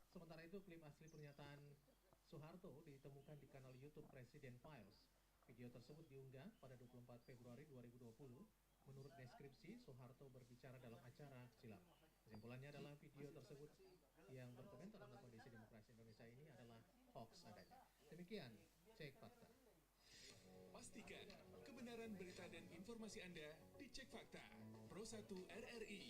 Sementara itu, klip asli pernyataan Soeharto ditemukan di kanal YouTube Presiden Files. Video tersebut diunggah pada 24 Februari 2020. Menurut deskripsi, Soeharto berbicara dalam acara silam. Kesimpulannya adalah video tersebut yang berkomentar tentang kondisi demokrasi Indonesia ini adalah hoax adanya. Demikian, cek fakta. Pastikan kebenaran berita dan informasi Anda dicek fakta. Pro 1 RRI.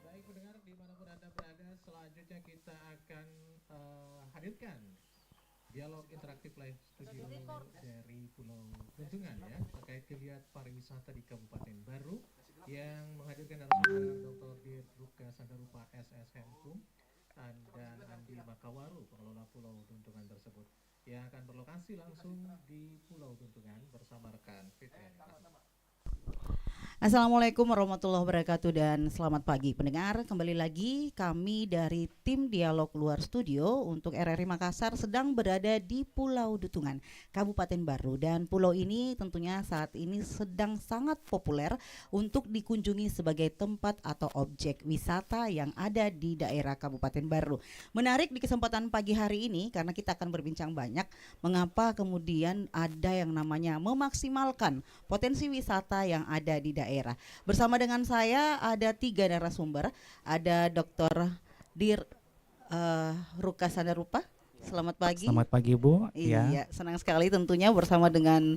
Baik pendengar, dimanapun Anda berada, selanjutnya kita akan hadirkan dialog interaktif live studio dari Pulau Bentungan ya, terkait geliat pariwisata di Kabupaten Baru yang menghadirkan narasumber Dr. Dir Ruka Sandarupa SSM Kum dan Andi Makawaru, pengelola Pulau Bentungan tersebut, yang akan berlokasi langsung di Pulau Bentungan bersama rekan Fitri. Assalamualaikum warahmatullahi wabarakatuh dan selamat pagi pendengar. Kembali lagi kami dari tim Dialog Luar Studio untuk RRI Makassar sedang berada di Pulau Dutungan, Kabupaten Baru. Dan pulau ini tentunya saat ini sedang sangat populer untuk dikunjungi sebagai tempat atau objek wisata yang ada di daerah Kabupaten Baru. Menarik di kesempatan pagi hari ini karena kita akan berbincang banyak mengapa kemudian ada yang namanya memaksimalkan potensi wisata yang ada di daerah. Bersama dengan saya ada 3 narasumber, ada Dr. Dir Ruka Sandarupa. Selamat pagi. Selamat pagi Bu. Iya, senang sekali tentunya bersama dengan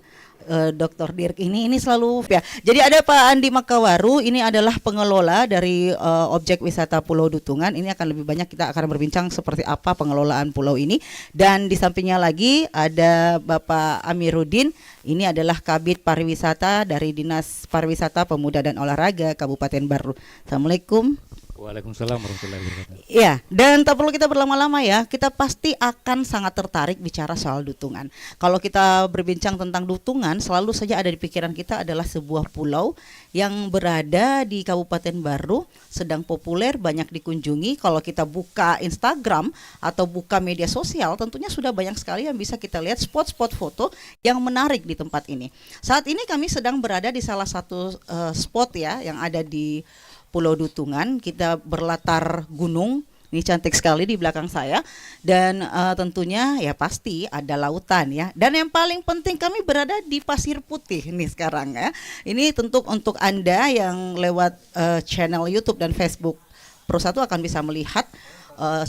Dr. Dirk ini selalu ya. Jadi ada Pak Andi Makawaru, ini adalah pengelola dari objek wisata Pulau Dutungan. Ini akan lebih banyak kita akan berbincang seperti apa pengelolaan pulau ini. Dan di sampingnya lagi ada Bapak Amiruddin, ini adalah Kabid Pariwisata dari Dinas Pariwisata Pemuda dan Olahraga Kabupaten Baru. Assalamualaikum. Waalaikumsalam warahmatullahi wabarakatuh. Ya, dan tak perlu kita berlama-lama ya, kita pasti akan sangat tertarik bicara soal Dutungan. Kalau kita berbincang tentang Dutungan, selalu saja ada di pikiran kita adalah sebuah pulau yang berada di Kabupaten Baru, sedang populer, banyak dikunjungi. Kalau kita buka Instagram atau buka media sosial, tentunya sudah banyak sekali yang bisa kita lihat spot-spot foto yang menarik di tempat ini. Saat ini kami sedang berada di salah satu spot ya, yang ada di Pulau Dutungan. Kita berlatar gunung, ini cantik sekali di belakang saya, dan tentunya ya pasti ada lautan ya. Dan yang paling penting kami berada di Pasir Putih nih sekarang ya. Ini tentu untuk Anda yang lewat channel YouTube dan Facebook Pro 1 akan bisa melihat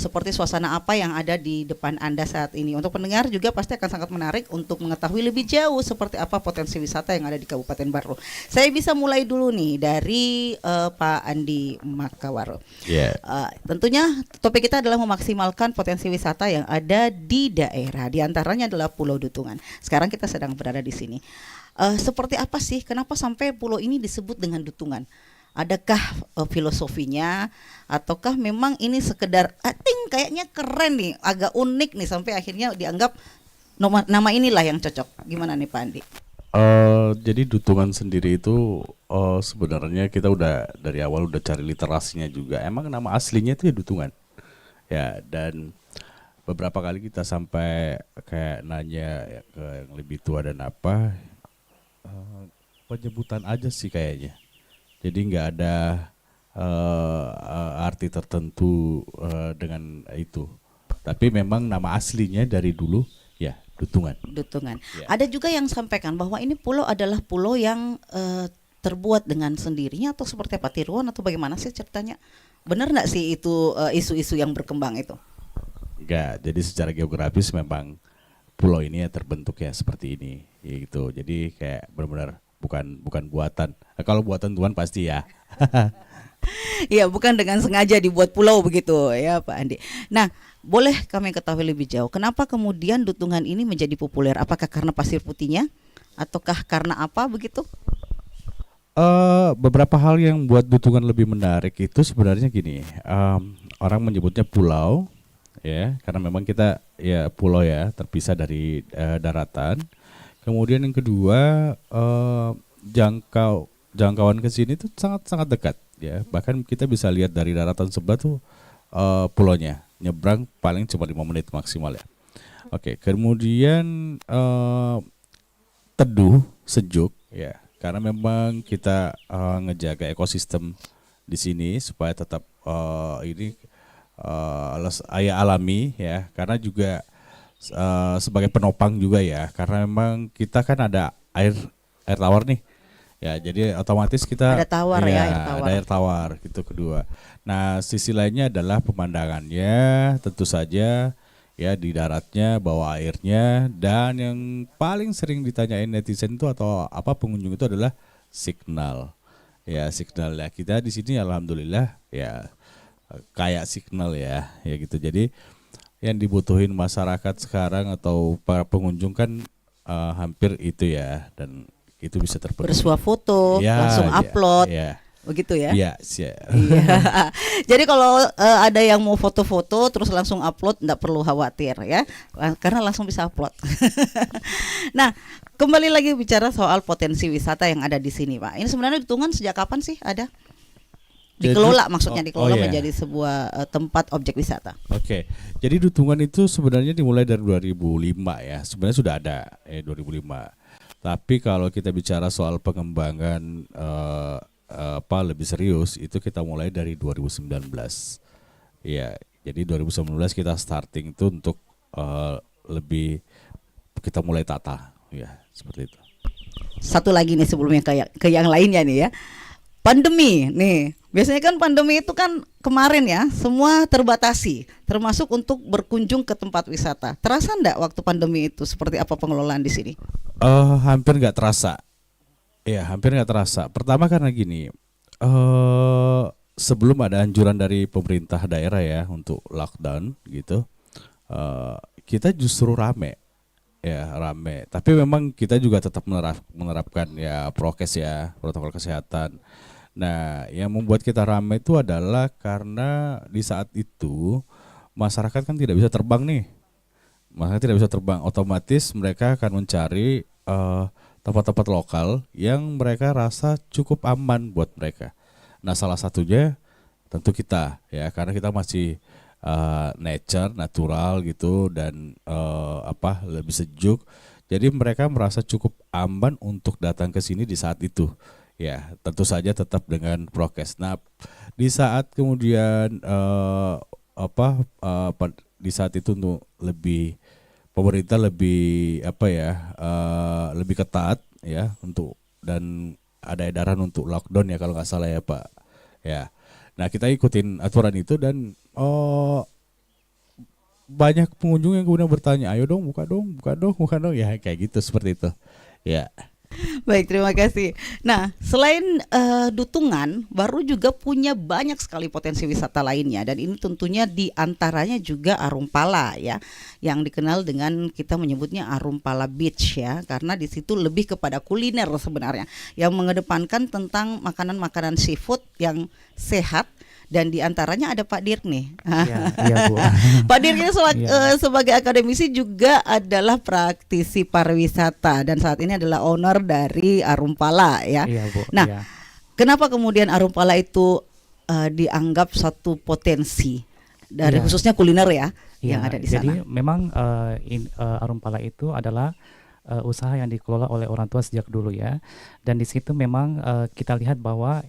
seperti suasana apa yang ada di depan Anda saat ini. Untuk pendengar juga pasti akan sangat menarik untuk mengetahui lebih jauh seperti apa potensi wisata yang ada di Kabupaten Baru. Saya bisa mulai dulu nih dari Pak Andi Makawaru. Tentunya topik kita adalah memaksimalkan potensi wisata yang ada di daerah. Di antaranya adalah Pulau Dutungan. Sekarang kita sedang berada di sini. Seperti apa sih? Kenapa sampai pulau ini disebut dengan Dutungan? Adakah filosofinya ataukah memang ini sekedar kayaknya keren nih, agak unik nih sampai akhirnya dianggap nama inilah yang cocok. Gimana nih Pak Andi? Jadi Dutungan sendiri itu sebenarnya kita udah dari awal udah cari literasinya juga. Emang nama aslinya itu ya Dutungan. Ya, dan beberapa kali kita sampai kayak nanya ya, ke yang lebih tua dan apa penyebutan aja sih kayaknya. Jadi nggak ada arti tertentu dengan itu. Tapi memang nama aslinya dari dulu ya Dutungan. Dutungan. Ya. Ada juga yang sampaikan bahwa ini pulau adalah pulau yang terbuat dengan sendirinya atau seperti apa, tiruan atau bagaimana sih ceritanya? Benar nggak sih itu isu-isu yang berkembang itu? Enggak. Jadi secara geografis memang pulau ini ya terbentuk ya seperti ini, gitu. Jadi kayak benar-benar bukan buatan. Nah, kalau buatan Tuhan pasti ya. Iya, bukan dengan sengaja dibuat pulau begitu ya Pak Andi. Nah, boleh kami ketahui lebih jauh, kenapa kemudian Dutungan ini menjadi populer? Apakah karena pasir putihnya ataukah karena apa begitu? Beberapa hal yang buat Dutungan lebih menarik itu sebenarnya gini, orang menyebutnya pulau, ya, karena memang kita ya pulau ya terpisah dari daratan. Kemudian yang kedua, jangkau jangkauan ke sini tuh sangat dekat ya. Bahkan kita bisa lihat dari daratan sebelah tuh pulaunya. Nyebrang paling cuma 5 menit maksimal ya. Oke, kemudian teduh, sejuk ya. Karena memang kita ngejaga ekosistem di sini supaya tetap alami ya. Karena juga sebagai penopang juga ya. Karena memang kita kan ada air tawar nih. Ya, jadi otomatis kita Ada tawar ya, air tawar. Ada air tawar gitu kedua. Nah, sisi lainnya adalah pemandangannya, tentu saja ya di daratnya, bawah airnya, dan yang paling sering ditanyain netizen itu atau apa pengunjung itu adalah signal. Ya, signal ya kita di sini alhamdulillah ya kayak signal ya gitu. Jadi yang dibutuhin masyarakat sekarang atau para pengunjung kan hampir itu ya, dan itu bisa terpenuhi. Bersuah foto, langsung upload. Ya. Begitu ya? Iya. Iya. Jadi kalau ada yang mau foto-foto terus langsung upload, enggak perlu khawatir ya, karena langsung bisa upload. Nah, kembali lagi bicara soal potensi wisata yang ada di sini, Pak. Ini sebenarnya Dutungan sejak kapan sih ada? Dikelola, maksudnya dikelola menjadi sebuah tempat objek wisata. Oke. Jadi Dutungan itu sebenarnya dimulai dari 2005 ya. Sebenarnya sudah ada 2005. Tapi kalau kita bicara soal pengembangan lebih serius itu kita mulai dari 2019. Ya, jadi 2019 kita starting itu untuk lebih kita mulai tata ya, seperti itu. Satu lagi nih sebelumnya ke yang lainnya nih ya. Pandemi nih. Biasanya kan pandemi itu kan kemarin ya, semua terbatasi, termasuk untuk berkunjung ke tempat wisata. Terasa enggak waktu pandemi itu seperti apa pengelolaan di sini? Hampir nggak terasa. Ya, hampir nggak terasa. Pertama karena gini, sebelum ada anjuran dari pemerintah daerah ya untuk lockdown gitu, kita justru rame. Tapi memang kita juga tetap menerapkan ya prokes ya, protokol kesehatan. Nah, yang membuat kita rame itu adalah karena di saat itu masyarakat kan tidak bisa terbang nih. Masyarakat tidak bisa terbang, otomatis mereka akan mencari tempat-tempat lokal yang mereka rasa cukup aman buat mereka. Nah, salah satunya tentu kita ya, karena kita masih nature, natural gitu, dan lebih sejuk. Jadi mereka merasa cukup aman untuk datang ke sini di saat itu. Ya, tentu saja tetap dengan prokes. Nah, di saat kemudian di saat itu untuk pemerintah lebih lebih ketat ya untuk, dan ada edaran untuk lockdown ya kalau nggak salah ya Pak ya. Nah, kita ikutin aturan itu dan banyak pengunjung yang kemudian bertanya, ayo dong buka dong ya, kayak gitu, seperti itu ya. Baik, terima kasih. Nah, selain Dutungan, baru juga punya banyak sekali potensi wisata lainnya, dan ini tentunya diantaranya juga Arumpala ya, yang dikenal dengan kita menyebutnya Arumpala Beach ya, karena di situ lebih kepada kuliner sebenarnya, yang mengedepankan tentang makanan-makanan seafood yang sehat. Dan diantaranya ada Pak Dirk nih. Iya, Bu. Pak Dirk ini sebagai akademisi juga adalah praktisi pariwisata dan saat ini adalah owner dari Arumpala ya. Iya, Bu. Nah, kenapa kemudian Arumpala itu dianggap satu potensi dari khususnya kuliner ya yang ada di sana? Jadi memang Arumpala itu adalah usaha yang dikelola oleh orang tua sejak dulu ya. Dan di situ memang kita lihat bahwa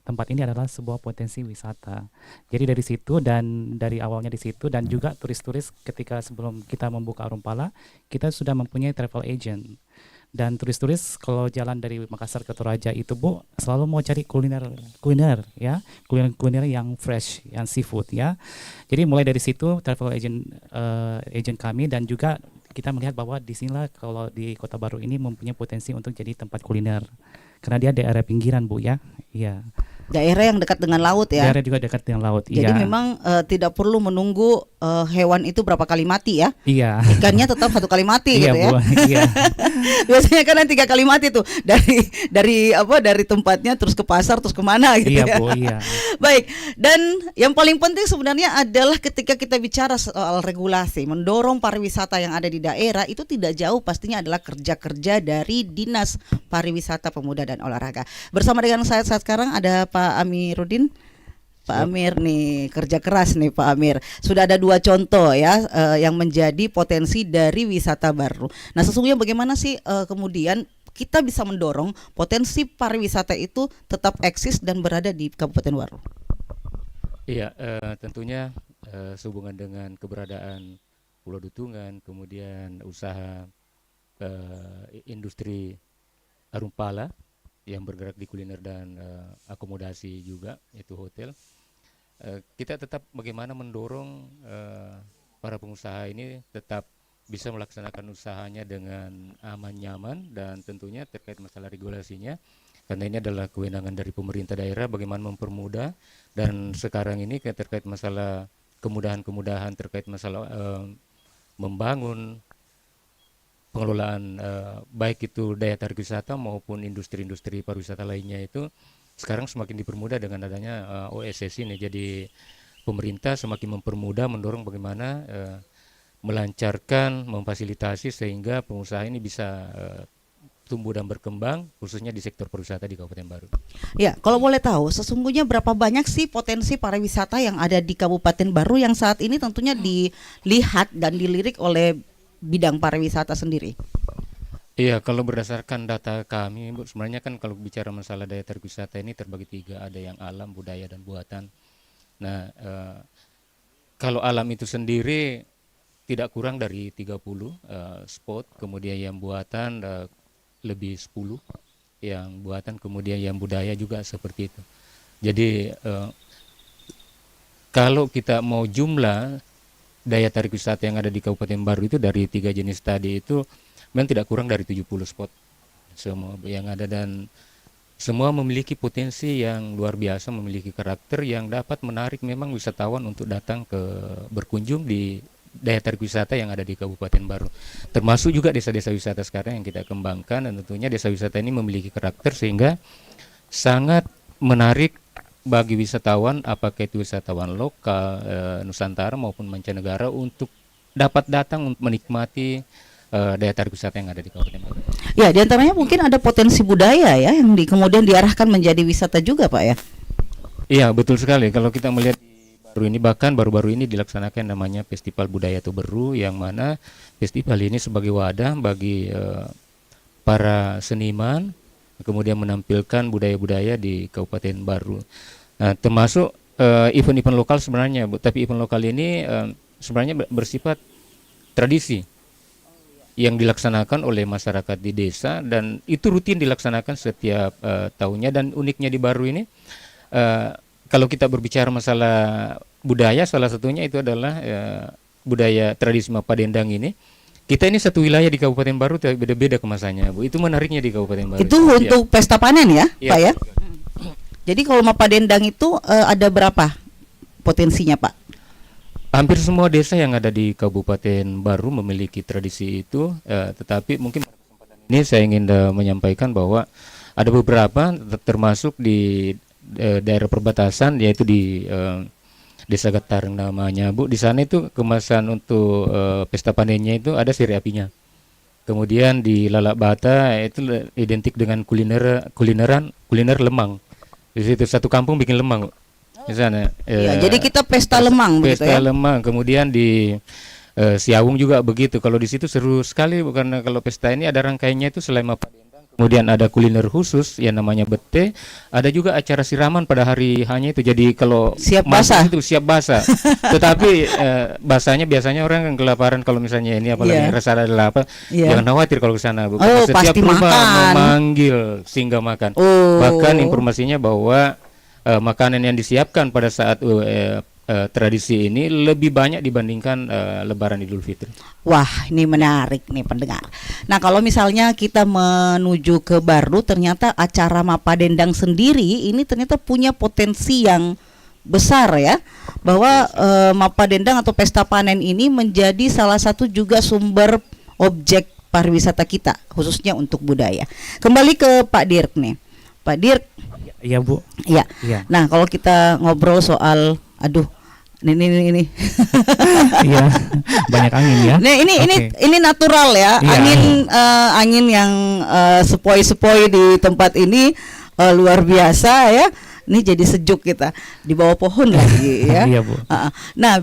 tempat ini adalah sebuah potensi wisata. Jadi dari situ, dan dari awalnya di situ, dan juga turis-turis ketika sebelum kita membuka Arumpala, kita sudah mempunyai travel agent. Dan turis-turis kalau jalan dari Makassar ke Toraja itu, Bu, selalu mau cari kuliner ya, kuliner yang fresh, yang seafood ya. Jadi mulai dari situ travel agent kami, dan juga kita melihat bahwa di sinilah kalau di Kota Baru ini mempunyai potensi untuk jadi tempat kuliner. Karena dia daerah pinggiran, Bu ya. Iya. Daerah yang dekat dengan laut ya. Daerah juga dekat dengan laut. Jadi Iya. memang tidak perlu menunggu hewan itu berapa kali mati ya. Iya. Ikannya tetap 1 kali mati Iya, gitu ya. Bu. Iya. Biasanya kan 3 kali mati tuh dari tempatnya terus ke pasar terus kemana gitu Iya, ya. Bu, iya. Baik, dan yang paling penting sebenarnya adalah ketika kita bicara soal regulasi, mendorong pariwisata yang ada di daerah itu tidak jauh pastinya adalah kerja-kerja dari Dinas Pariwisata Pemuda dan Olahraga. Bersama dengan saya saat sekarang ada Pak Amiruddin. Pak Amir nih kerja keras nih Pak Amir. Sudah ada 2 contoh ya yang menjadi potensi dari wisata baru. Nah, sesungguhnya bagaimana sih kemudian kita bisa mendorong potensi pariwisata itu tetap eksis dan berada di Kabupaten Waru? Iya, tentunya sehubungan dengan keberadaan Pulau Dutungan, kemudian usaha industri Arum Pala yang bergerak di kuliner dan akomodasi juga, itu hotel. Kita tetap bagaimana mendorong para pengusaha ini tetap bisa melaksanakan usahanya dengan aman, nyaman, dan tentunya terkait masalah regulasinya, karena ini adalah kewenangan dari pemerintah daerah bagaimana mempermudah. Dan sekarang ini terkait masalah kemudahan-kemudahan terkait masalah membangun pengelolaan baik itu daya tarik wisata maupun industri-industri pariwisata lainnya itu sekarang semakin dipermudah dengan adanya OSS ini. Jadi pemerintah semakin mempermudah, mendorong bagaimana melancarkan, memfasilitasi sehingga pengusaha ini bisa tumbuh dan berkembang khususnya di sektor pariwisata di Kabupaten Baru. Ya, kalau boleh tahu sesungguhnya berapa banyak sih potensi pariwisata yang ada di Kabupaten Baru yang saat ini tentunya dilihat dan dilirik oleh bidang pariwisata sendiri? Iya, kalau berdasarkan data kami, Bu, sebenarnya kan kalau bicara masalah daya tarik wisata ini terbagi 3, ada yang alam, budaya, dan buatan. Nah, kalau alam itu sendiri tidak kurang dari 30 spot, kemudian yang buatan lebih 10, yang buatan, kemudian yang budaya juga seperti itu. Jadi kalau kita mau jumlah daya tarik wisata yang ada di Kabupaten Baru itu dari 3 jenis tadi itu memang tidak kurang dari 70 spot semua yang ada, dan semua memiliki potensi yang luar biasa, memiliki karakter yang dapat menarik memang wisatawan untuk datang ke berkunjung di daya tarik wisata yang ada di Kabupaten Baru. Termasuk juga desa-desa wisata sekarang yang kita kembangkan, dan tentunya desa wisata ini memiliki karakter sehingga sangat menarik bagi wisatawan, apakah itu wisatawan lokal, Nusantara maupun mancanegara, untuk dapat datang untuk menikmati daya tarik wisata yang ada di Kabupaten Baru. Ya, diantaranya mungkin ada potensi budaya ya yang kemudian diarahkan menjadi wisata juga Pak ya? Iya, betul sekali. Kalau kita melihat di Baru ini, bahkan baru-baru ini dilaksanakan namanya Festival Budaya Toberu, yang mana festival ini sebagai wadah bagi para seniman kemudian menampilkan budaya-budaya di Kabupaten Baru. Nah, termasuk event-event lokal sebenarnya, Bu. Tapi event lokal ini sebenarnya bersifat tradisi yang dilaksanakan oleh masyarakat di desa, dan itu rutin dilaksanakan setiap tahunnya. Dan uniknya di Baru ini, kalau kita berbicara masalah budaya, salah satunya itu adalah budaya tradisi Mapadendang ini. Kita ini satu wilayah di Kabupaten Baru tapi beda-beda kemasannya, Bu. Itu menariknya di Kabupaten Baru. Itu untuk pesta panen ya, Pak ya? Jadi kalau Mapadendang itu ada berapa potensinya Pak? Hampir semua desa yang ada di Kabupaten Baru memiliki tradisi itu, tetapi mungkin pada kesempatan ini saya ingin menyampaikan bahwa ada beberapa termasuk di daerah perbatasan, yaitu di Desa Getareng namanya, Bu. Di sana itu kemasan untuk pesta panennya itu ada siri apinya. Kemudian di Lalak Bata itu identik dengan kuliner lemang. Di situ satu kampung bikin lemang, Bu. Di sana. Ya, jadi kita pesta lemang begitu ya. Pesta lemang. Kemudian di Siawung juga begitu. Kalau di situ seru sekali, karena kalau pesta ini ada rangkaiannya itu selain Mapadendang, kemudian ada kuliner khusus yang namanya bete, ada juga acara siraman pada hari hanya itu. Jadi kalau Siap basah. itu siap basah. Tetapi basahnya biasanya orang yang kelaparan kalau misalnya ini, apalagi Iya. rasa adalah apa, Iya. jangan khawatir kalau ke sana, Bu. Oh, Karena setiap pasti rumah makan. memanggil singgah makan. Oh. Bahkan informasinya bahwa makanan yang disiapkan pada saat tradisi ini lebih banyak dibandingkan Lebaran Idul Fitri. Wah, ini menarik nih pendengar. Nah, kalau misalnya kita menuju ke Baru, ternyata acara Mapa Dendang sendiri ini ternyata punya potensi yang besar ya, bahwa Mapa Dendang atau pesta panen ini menjadi salah satu juga sumber objek pariwisata kita, khususnya untuk budaya. Kembali ke Pak Dirk nih, Pak Dirk. Iya Bu. Iya. Iya. Nah, kalau kita ngobrol soal, aduh, ini. Iya. Banyak angin ya. Nah, ini natural ya. Iya. Angin yang sepoi-sepoi di tempat ini luar biasa ya. Ini jadi sejuk kita di bawah pohon lagi ya. Iya Bu. Nah,